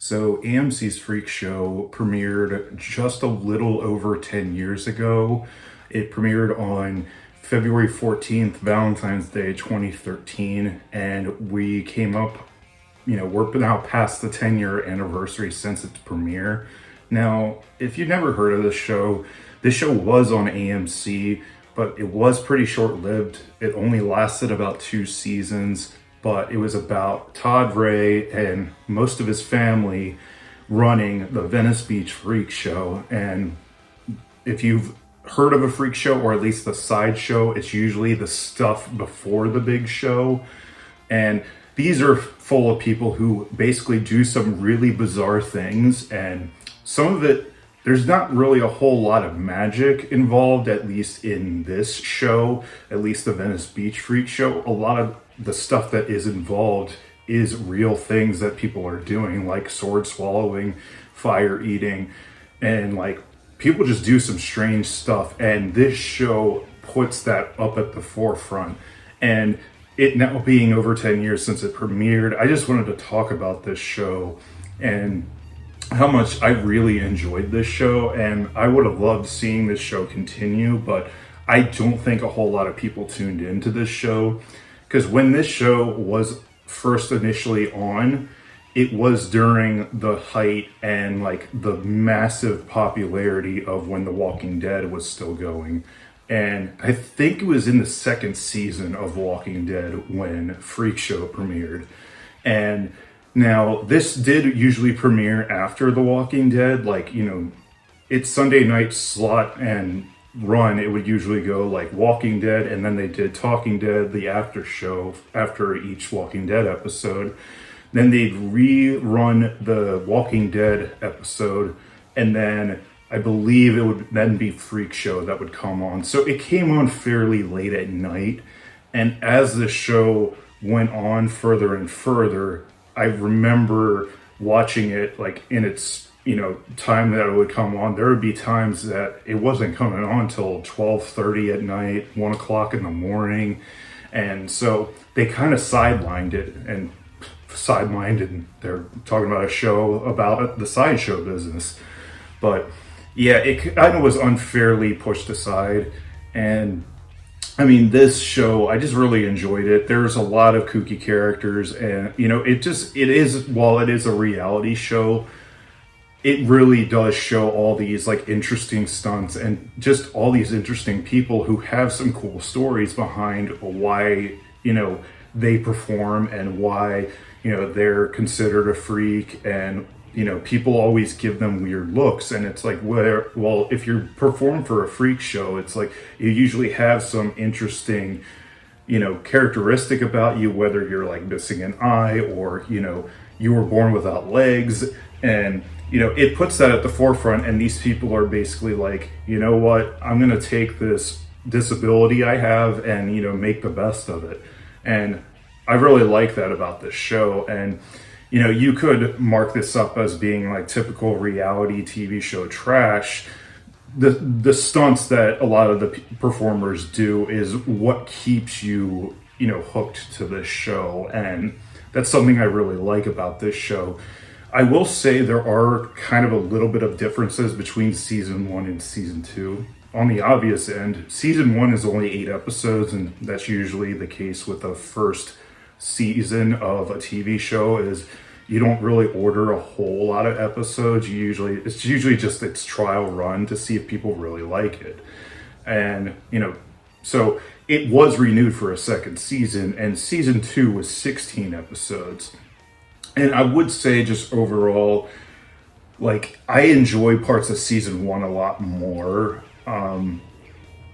So AMC's Freak Show premiered just a little over 10 years ago. It premiered on February 14th, Valentine's Day 2013, and we came up, we're now past the 10-year anniversary since its premiere. Now, if you've never heard of this show was on AMC, but it was pretty short-lived. It only lasted about 2 seasons, but it was about Todd Ray and most of his family running the Venice Beach Freak Show. And if you've heard of a freak show, or at least the sideshow, it's usually the stuff before the big show. And these are full of people who basically do some really bizarre things, and some of it, there's not really a whole lot of magic involved, at least in this show, at least the Venice Beach Freak Show. A lot of the stuff that is involved is real things that people are doing, like sword swallowing, fire eating, and like people just do some strange stuff. And this show puts that up at the forefront. And it now being over 10 years since it premiered, I just wanted to talk about this show and how much I really enjoyed this show. And I would have loved seeing this show continue, but I don't think a whole lot of people tuned into this show, because when this show was first initially on, it was during the height and like the massive popularity of when The Walking Dead was still going. And I think it was in the second season of Walking Dead when Freak Show premiered. And now this did usually premiere after The Walking Dead. Like, it's Sunday night slot and run. It would usually go like Walking Dead, and then they did Talking Dead, the after show after each Walking Dead episode. Then they'd rerun the Walking Dead episode, and then I believe it would then be Freak Show that would come on. So it came on fairly late at night, and as the show went on further and further, I remember watching it like in its time that it would come on. There would be times that it wasn't coming on till 12:30 at night, 1 o'clock in the morning. And so they kind of sidelined it, and they're talking about a show about the sideshow business. But yeah, it kind of was unfairly pushed aside. And I mean, this show, I just really enjoyed it. There's a lot of kooky characters, and while it is a reality show, it really does show all these like interesting stunts and just all these interesting people who have some cool stories behind why, they perform and why, they're considered a freak. And, people always give them weird looks. And it's like, well, if you perform for a freak show, it's like you usually have some interesting, characteristic about you, whether you're like missing an eye or, you were born without legs. And it puts that at the forefront, and these people are basically like, you know what, I'm going to take this disability I have and, make the best of it. And I really like that about this show. And, you could mark this up as being like typical reality TV show trash. The stunts that a lot of the performers do is what keeps you, hooked to this show. And that's something I really like about this show. I will say there are kind of a little bit of differences between season 1 and season 2. On the obvious end, season 1 is only 8 episodes, and that's usually the case with the first season of a TV show. Is you don't really order a whole lot of episodes. It's usually just its trial run to see if people really like it. And, so it was renewed for a second season, and season 2 was 16 episodes. And I would say just overall, like, I enjoy parts of season 1 a lot more.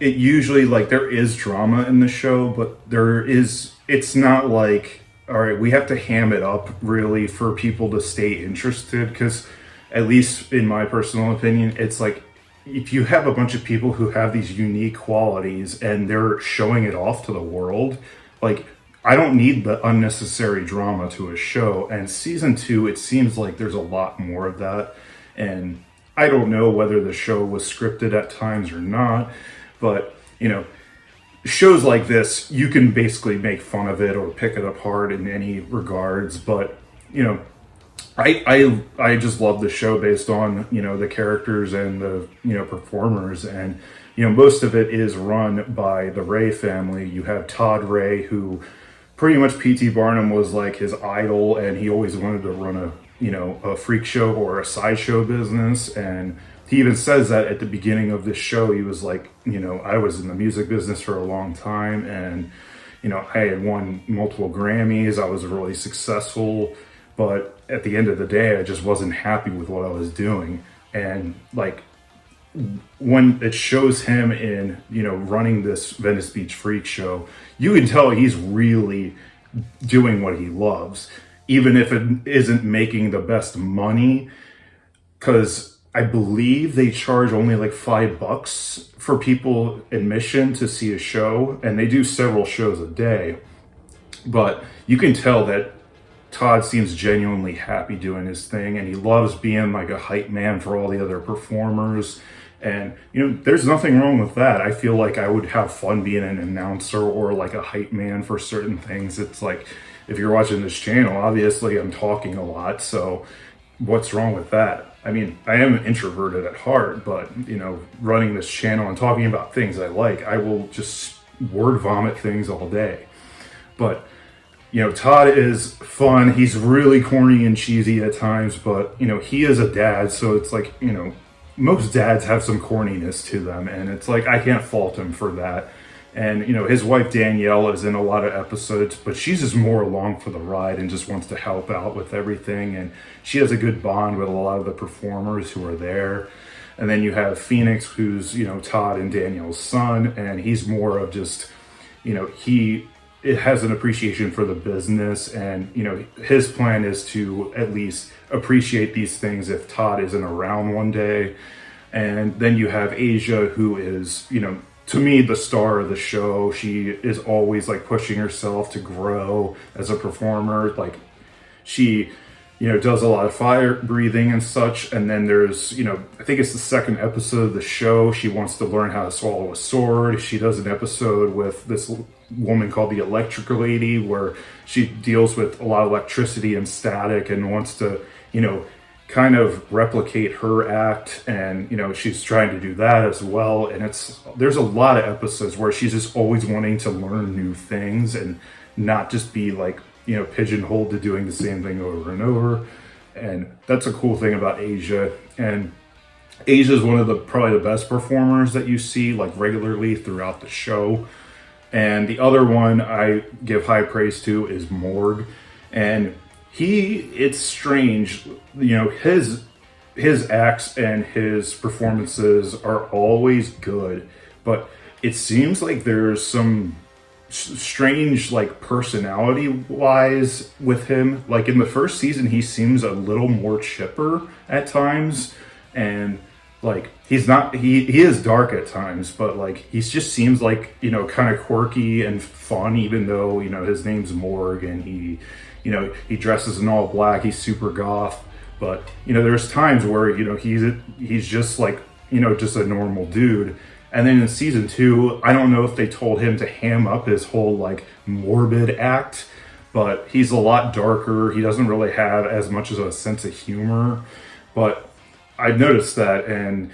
It usually, like, there is drama in the show, but it's not like, all right, we have to ham it up really for people to stay interested. Because at least in my personal opinion, it's like, if you have a bunch of people who have these unique qualities and they're showing it off to the world, like, I don't need the unnecessary drama to a show. And season 2, it seems like there's a lot more of that. And I don't know whether the show was scripted at times or not, but, shows like this, you can basically make fun of it or pick it apart in any regards. But, I just love the show based on, the characters and the, performers. And, most of it is run by the Ray family. You have Todd Ray, who pretty much P.T. Barnum was like his idol, and he always wanted to run a freak show or a sideshow business. And he even says that at the beginning of this show, he was like, I was in the music business for a long time, and, I had won multiple Grammys. I was really successful, but at the end of the day, I just wasn't happy with what I was doing. And like, when it shows him in, running this Venice Beach Freak Show, you can tell he's really doing what he loves, even if it isn't making the best money. Because I believe they charge only like $5 for people admission to see a show, and they do several shows a day. But you can tell that Todd seems genuinely happy doing his thing, and he loves being like a hype man for all the other performers. And, there's nothing wrong with that. I feel like I would have fun being an announcer or like a hype man for certain things. It's like, if you're watching this channel, obviously I'm talking a lot. So what's wrong with that? I mean, I am introverted at heart, but, running this channel and talking about things I like, I will just word vomit things all day. But, Todd is fun. He's really corny and cheesy at times, but, he is a dad. So it's like, most dads have some corniness to them, and it's like, I can't fault him for that. And, his wife Danielle is in a lot of episodes, but she's just more along for the ride and just wants to help out with everything. And she has a good bond with a lot of the performers who are there. And then you have Phoenix, who's, Todd and Danielle's son, and he's more of just, he it has an appreciation for the business, and his plan is to at least appreciate these things if Todd isn't around one day. And then you have Asia, who is to me the star of the show. She is always like pushing herself to grow as a performer. Like, she does a lot of fire breathing and such. And then there's, I think it's the second episode of the show, she wants to learn how to swallow a sword. She does an episode with this woman called the Electric Lady, where she deals with a lot of electricity and static and wants to, kind of replicate her act. And, she's trying to do that as well. And there's a lot of episodes where she's just always wanting to learn new things and not just be like, pigeonholed to doing the same thing over and over. And that's a cool thing about Asia. And Asia is one of probably the best performers that you see like regularly throughout the show. And the other one I give high praise to is Morg. And it's strange, his acts and his performances are always good, but it seems like there's some strange like personality wise with him. Like in the first season, he seems a little more chipper at times, and like he is dark at times, but like he just seems like kind of quirky and fun, even though his name's Morg, and he dresses in all black. He's super goth, but there's times where he's just like just a normal dude. And then in season 2, I don't know if they told him to ham up his whole like morbid act, but he's a lot darker. He doesn't really have as much as a sense of humor. But I've noticed that, and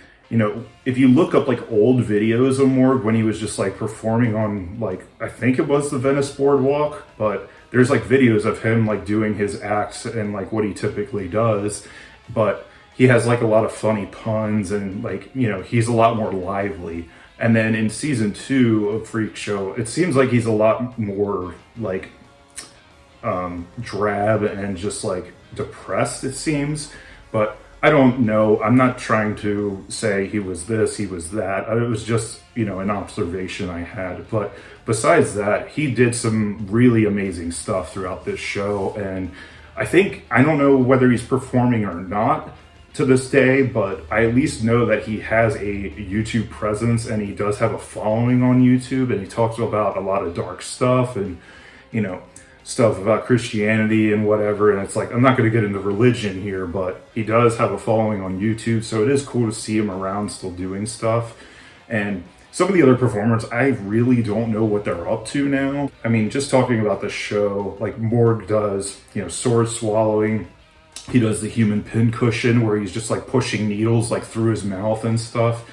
if you look up like old videos of Morg when he was just like performing on like, I think it was the Venice Boardwalk, but there's like videos of him like doing his acts and like what he typically does. But he has like a lot of funny puns, and like, he's a lot more lively. And then in season 2 of Freak Show, it seems like he's a lot more like drab and just like depressed, it seems. But I don't know. I'm not trying to say he was this, he was that. It was just, an observation I had. But besides that, he did some really amazing stuff throughout this show. And I don't know whether he's performing or not to this day, but I at least know that he has a YouTube presence, and he does have a following on YouTube, and he talks about a lot of dark stuff and, stuff about Christianity and whatever. And it's like, I'm not going to get into religion here, but he does have a following on YouTube, so it is cool to see him around still doing stuff. And some of the other performers, I really don't know what they're up to now. I mean, just talking about the show, like Morg does, sword swallowing. He does the human pincushion where he's just like pushing needles like through his mouth and stuff.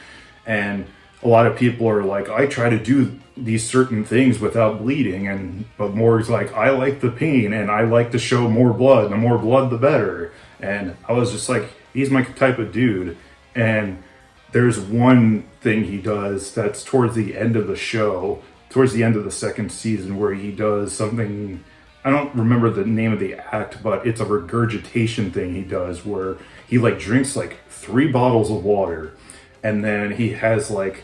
And a lot of people are like, I try to do these certain things without bleeding, but Morg's like, I like the pain and I like to show more blood. The more blood, the better. And I was just like, he's my type of dude. And there's one thing he does that's towards the end of the show, towards the end of the second season, where he does something. I don't remember the name of the act, but it's a regurgitation thing he does where he like drinks like 3 bottles of water, and then he has like,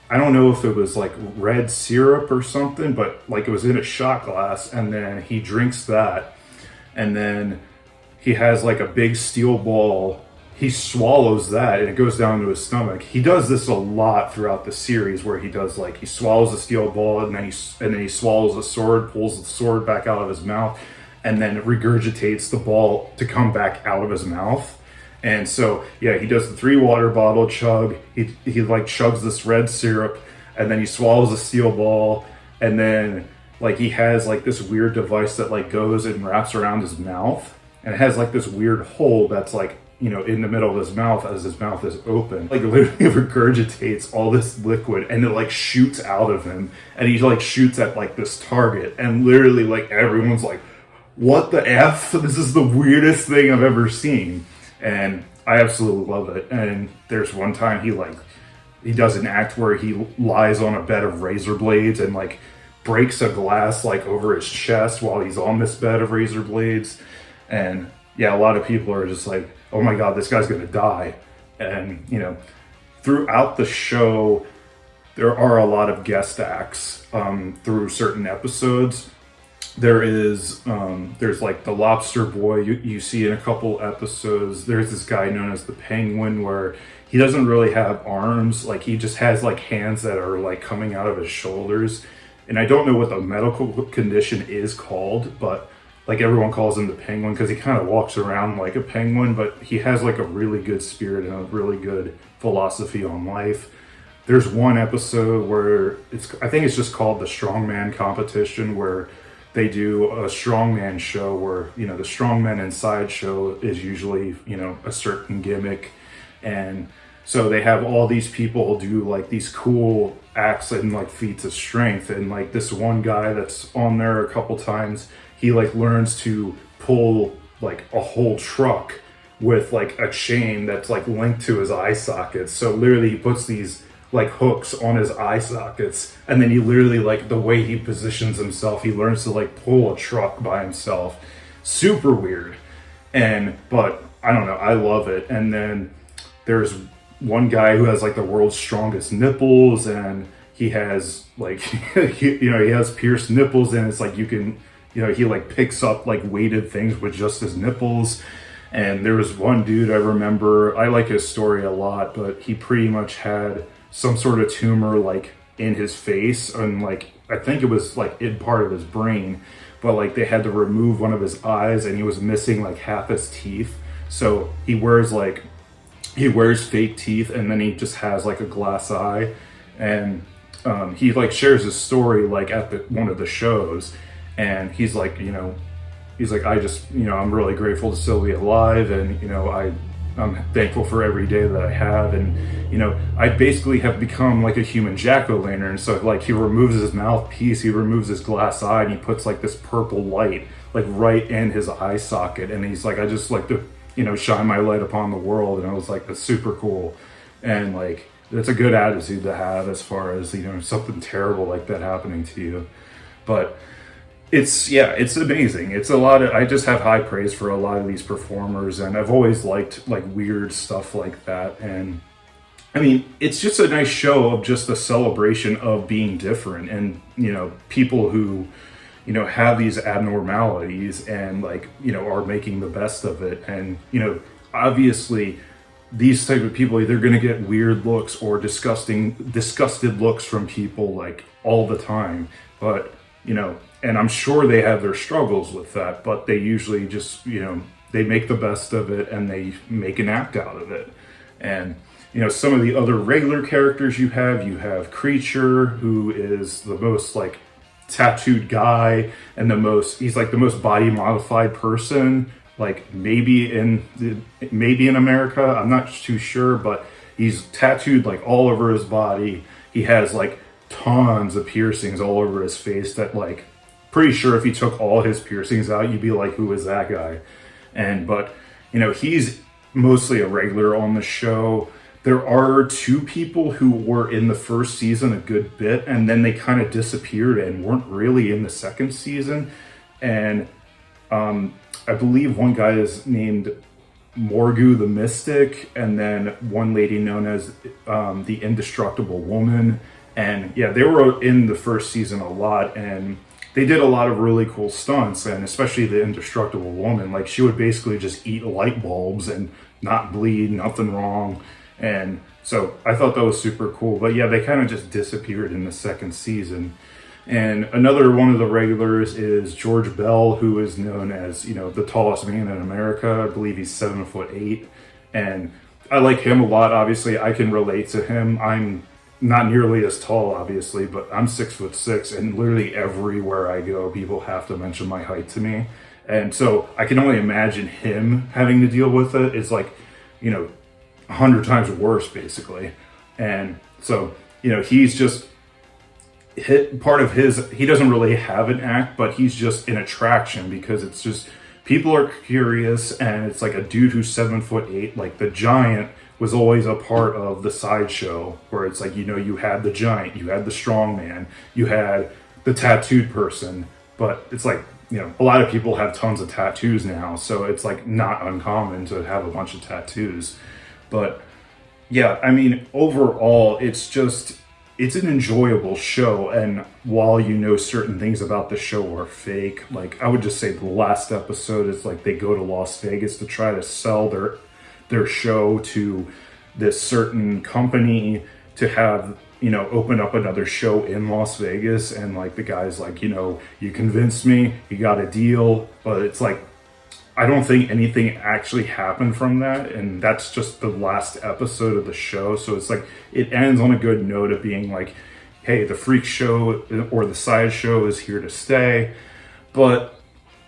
I don't know if it was like red syrup or something, but like it was in a shot glass, and then he drinks that, and then he has like a big steel ball. He swallows that and it goes down to his stomach. He does this a lot throughout the series where he does like, he swallows a steel ball and then he swallows a sword, pulls the sword back out of his mouth, and then regurgitates the ball to come back out of his mouth. And so, yeah, he does the 3 water bottle chug. He like chugs this red syrup, and then he swallows a steel ball, and then like he has like this weird device that like goes and wraps around his mouth, and it has like this weird hole that's like, you know, in the middle of his mouth as his mouth is open. Like literally regurgitates all this liquid and it like shoots out of him, and he like shoots at like this target, and literally like everyone's like, what the F? This is the weirdest thing I've ever seen. And I absolutely love it. And there's one time he does an act where he lies on a bed of razor blades and like breaks a glass like over his chest while he's on this bed of razor blades. And yeah, a lot of people are just like, oh my God, this guy's gonna die. And you know, throughout the show, there are a lot of guest acts through certain episodes. There's like the Lobster Boy you see in a couple episodes. There's this guy known as the Penguin where he doesn't really have arms, like he just has like hands that are like coming out of his shoulders. And I don't know what the medical condition is called, but like everyone calls him the Penguin because he kind of walks around like a penguin, but he has like a really good spirit and a really good philosophy on life. There's one episode where I think it's just called the Strongman Competition, where they do a strongman show where, you know, the strongman inside show is usually, you know, a certain gimmick. And so they have all these people do like these cool acts and like feats of strength. And like this one guy that's on there a couple times, he like learns to pull like a whole truck with like a chain that's like linked to his eye sockets. So literally he puts these like hooks on his eye sockets, and then he literally, like the way he positions himself, he learns to like pull a truck by himself. Super weird. But I don't know, I love it. And then there's one guy who has like the world's strongest nipples, and he has like he has pierced nipples, and it's like you can, you know, he like picks up like weighted things with just his nipples. And there was one dude I remember, I like his story a lot, but he pretty much had some sort of tumor like in his face, and like I think it was like in part of his brain, but like they had to remove one of his eyes, and he was missing like half his teeth. So he wears fake teeth, and then he just has like a glass eye. And he like shares his story like at one of the shows, and he's like, I just, I'm really grateful to still be alive, and I'm thankful for every day that I have. And I basically have become like a human jack-o'-lantern. So like he removes his mouthpiece, he removes his glass eye, and he puts like this purple light like right in his eye socket, and he's like, I just like to shine my light upon the world. And I was like, that's super cool. And like that's a good attitude to have as far as something terrible like that happening to you. But it's amazing. It's a lot of, I just have high praise for a lot of these performers, and I've always liked like weird stuff like that. And I mean, it's just a nice show of just a celebration of being different, and people who have these abnormalities and like are making the best of it. And obviously these type of people, they're going to get weird looks or disgusted looks from people like all the time. But and I'm sure they have their struggles with that, but they usually just, they make the best of it, and they make an act out of it. And, some of the other regular characters you have Creature, who is the most like tattooed guy, and he's like the most body modified person like maybe in America. I'm not too sure, but he's tattooed like all over his body. He has like tons of piercings all over his face that like pretty sure if you took all his piercings out, you'd be like, who is that guy? But he's mostly a regular on the show. There are two people who were in the first season a good bit, and then they kind of disappeared and weren't really in the second season. And I believe one guy is named Morgu the Mystic, and then one lady known as the Indestructible Woman. And yeah, they were in the first season a lot, and they did a lot of really cool stunts, and especially the Indestructible Woman. Like, she would basically just eat light bulbs and not bleed, nothing wrong. And so I thought that was super cool. But yeah, they kind of just disappeared in the second season. And another one of the regulars is George Bell, who is known as, the tallest man in America. I believe he's 7'8". And I like him a lot. Obviously, I can relate to him. I'm not nearly as tall, obviously, but I'm 6'6", and literally everywhere I go, people have to mention my height to me. And so I can only imagine him having to deal with it. It's like, 100 times worse, basically. And so, he's just he doesn't really have an act, but he's just an attraction because it's just, people are curious, and it's like a dude who's 7'8", like the Giant was always a part of the sideshow, where it's like, you had the Giant, you had the strong man, you had the tattooed person, but it's like, a lot of people have tons of tattoos now, so it's like not uncommon to have a bunch of tattoos. But yeah, I mean, overall, it's an enjoyable show. And while certain things about the show are fake, like I would just say the last episode is like they go to Las Vegas to try to sell their show to this certain company to have, open up another show in Las Vegas. And like the guy's like, you convinced me, you got a deal. But it's like, I don't think anything actually happened from that, and that's just the last episode of the show. So it's like it ends on a good note of being like, hey, the freak show or the side show is here to stay. But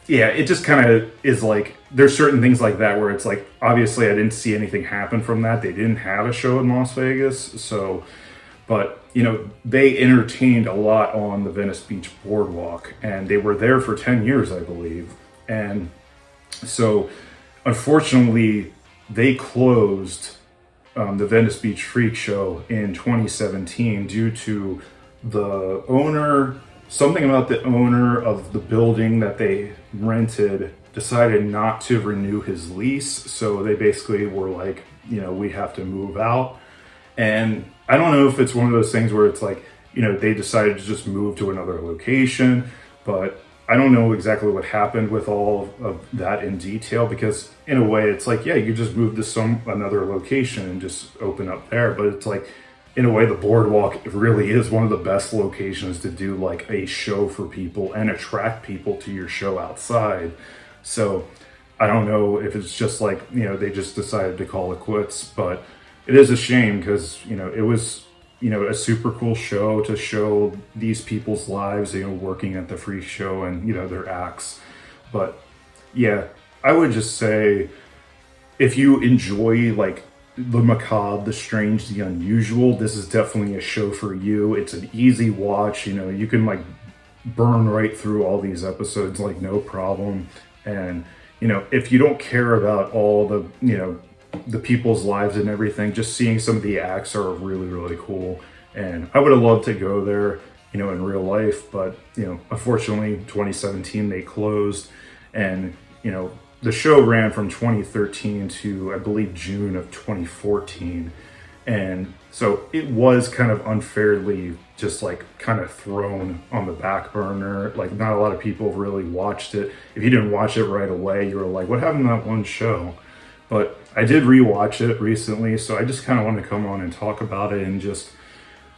yeah, it just kind of is like, there's certain things like that where it's like, obviously I didn't see anything happen from that. They didn't have a show in Las Vegas. So, but they entertained a lot on the Venice Beach Boardwalk, and they were there for 10 years, I believe. And so, unfortunately, they closed the Venice Beach Freak Show in 2017 due to the owner, something about the owner of the building that they rented decided not to renew his lease. So they basically were like, we have to move out. And I don't know if it's one of those things where it's like, they decided to just move to another location, but I don't know exactly what happened with all of that in detail, because in a way it's like, yeah, you just move to another location and just open up there. But it's like, in a way, the boardwalk really is one of the best locations to do like a show for people and attract people to your show outside. So I don't know if it's just like, they just decided to call it quits, but it is a shame because, it was, a super cool show to show these people's lives, working at the freak show and, their acts. But yeah, I would just say if you enjoy like the macabre, the strange, the unusual, this is definitely a show for you. It's an easy watch. You can like burn right through all these episodes like no problem. And, if you don't care about all the, the people's lives and everything, just seeing some of the acts are really, really cool. And I would have loved to go there, in real life, but, unfortunately 2017 they closed. And, the show ran from 2013 to, I believe, June of 2014. And so it was kind of unfairly just like kind of thrown on the back burner. Like, not a lot of people really watched it. If you didn't watch it right away, you were like, what happened to that one show? But I did rewatch it recently, so I just kind of wanted to come on and talk about it. And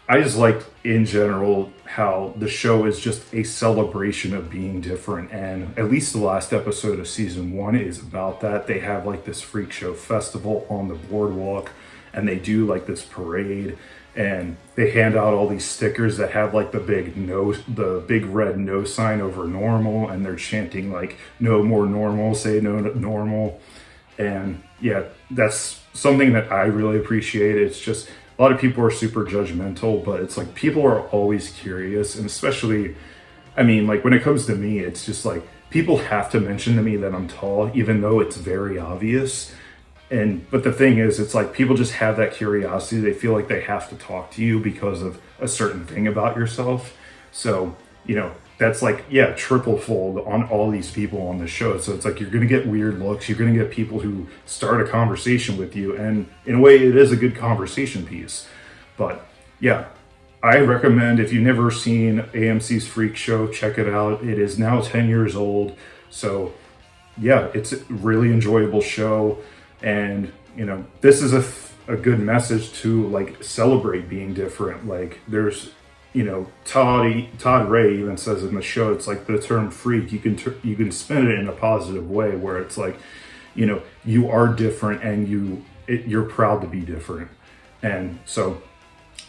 I just liked in general how the show is just a celebration of being different. And at least the last episode of season 1 is about that. They have like this freak show festival on the boardwalk, and they do like this parade. and they hand out all these stickers that have like the big red no sign over normal, and they're chanting like no more normal, say no normal. And yeah, that's something that I really appreciate. It's just a lot of people are super judgmental, but it's like people are always curious, and especially, I mean, like when it comes to me, it's just like people have to mention to me that I'm tall, even though it's very obvious. But the thing is, it's like people just have that curiosity. They feel like they have to talk to you because of a certain thing about yourself. So, that's like, yeah, triple fold on all these people on the show. So it's like you're going to get weird looks. You're going to get people who start a conversation with you. And in a way, it is a good conversation piece. But yeah, I recommend, if you've never seen AMC's Freak Show, check it out. It is now 10 years old. So yeah, it's a really enjoyable show. And, this is a good message to like celebrate being different. Like there's, Todd Ray even says in the show, it's like the term freak, you can spin it in a positive way where it's like, you are different and you're proud to be different. And so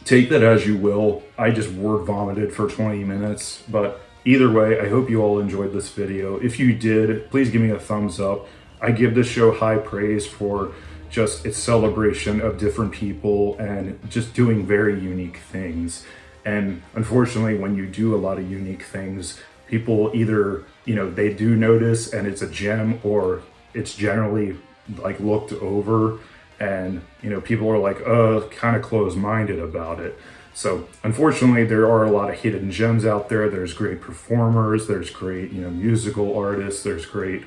take that as you will. I just word vomited for 20 minutes, but either way, I hope you all enjoyed this video. If you did, please give me a thumbs up. I give this show high praise for just its celebration of different people and just doing very unique things. And unfortunately, when you do a lot of unique things, people either, they do notice and it's a gem, or it's generally like looked over, and, people are like, kind of closed-minded about it. So unfortunately, there are a lot of hidden gems out there. There's great performers, there's great, musical artists, there's great,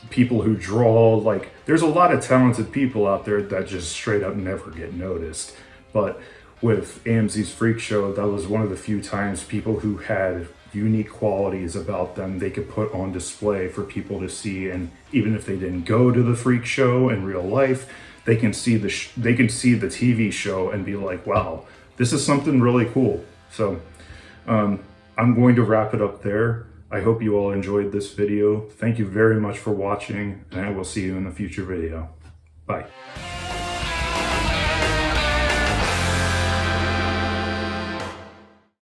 people who draw. Like there's a lot of talented people out there that just straight up never get noticed. But with AMC's Freak Show, that was one of the few times people who had unique qualities about them they could put on display for people to see. And even if they didn't go to the Freak Show in real life, they can see the TV show and be like, wow, this is something really cool. So I'm going to wrap it up there. I hope you all enjoyed this video. Thank you very much for watching, and I will see you in a future video. Bye.